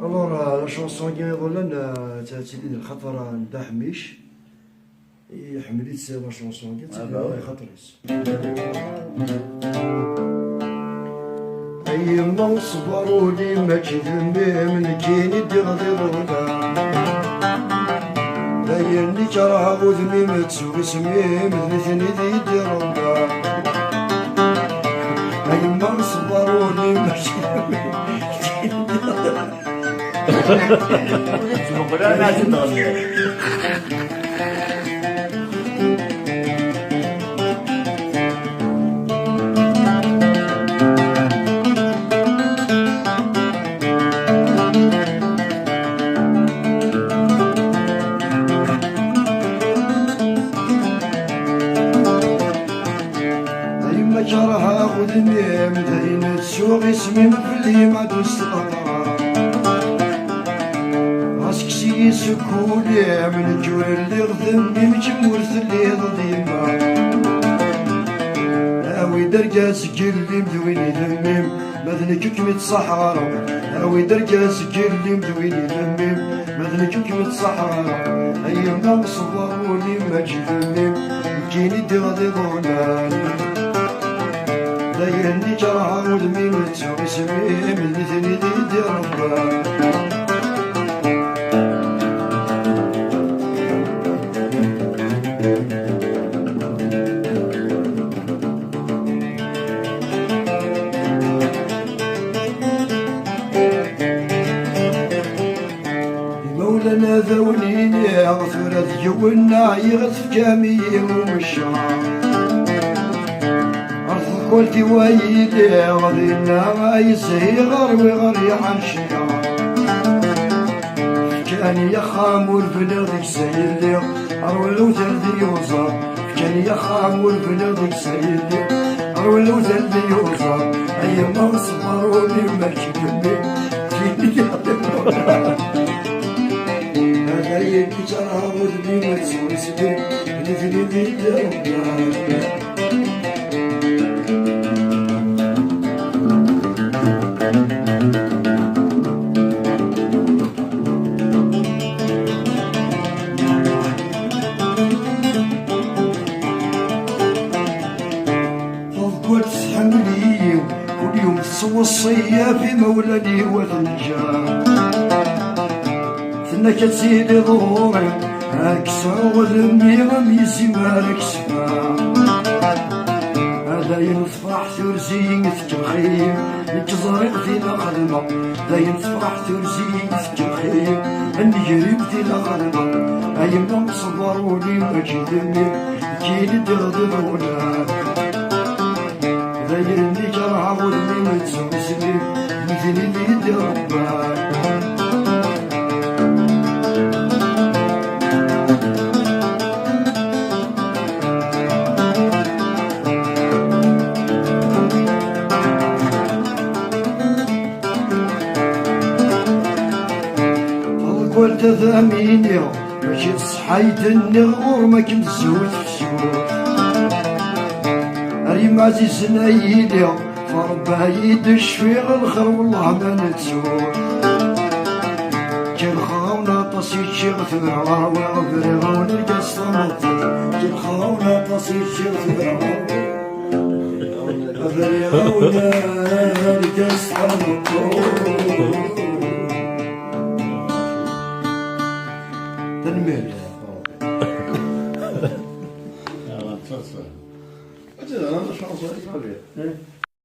الوغ لا شونسون كيما يقولون تاتي خاطر ندا حميش يحملي تساوي لا شونسون كي خاطريس أيما صبروا لي ما كذبي من كيني دغدغونا دايرني كره وذني ما تسوي سمي مثلثني ذي ديرونا أيما صبروا لي ما كذبي جرها خذني مدينة السوق اسمي مفلي ما تستطاع عسكسي سكولي من الجور اللي غذني مجمور ثلي ضديما هاوي درجة سجل لي مدويني ذميم مذني كيكمة صحارى هاوي درجة سجل لي مدويني ذميم مذني كيكمة صحارى أيما صبروني ما جذميم كيني دغدغوناني دايرني جرها ودمي متسوي سمي من ثني ذي ربا مولانا ذوليني غثورة جونا يغث جامي ومشاع قلتي ويلي غضينا يسهر ويغري عن شيا كان يا خامور بلادك سيدي أرولو ثلثي يوصل كان يا خامور بلادك سيدي أرولو ثلثي يوصل أيما صبروني ما كتبني فيني هذا يلي جرى وذني ما تسوي سبيل نفني بيدي حملي كل يوم تصوصية في مولدي والنجاة ثنا كتسيدي ظهوري هاكسع وذنبي غميسي مالك سبا هذا ينفرح ثرزي ثكرخيم نكزرق ثينا خدمة لا ينفرح ثرزي ثكرخيم النجريب ثينا خدمة أيما صبروني ما جذبني كيني دغدغونا دايرني جرها وذني ما تسوي سبيل مثلي ذي ربا قلت ثاميني ماشي صحيت النغور ما كنت زوج في سوق ريم عزيز نايدي فربا يدش في الخير والله ما نتسوق كي الخاونا طاسي شي غثبرا وغفرا ونلقى الصمت كي الخاونا طاسي شي غثبرا غفرا ونلقى الصمت تنميل أنا شخص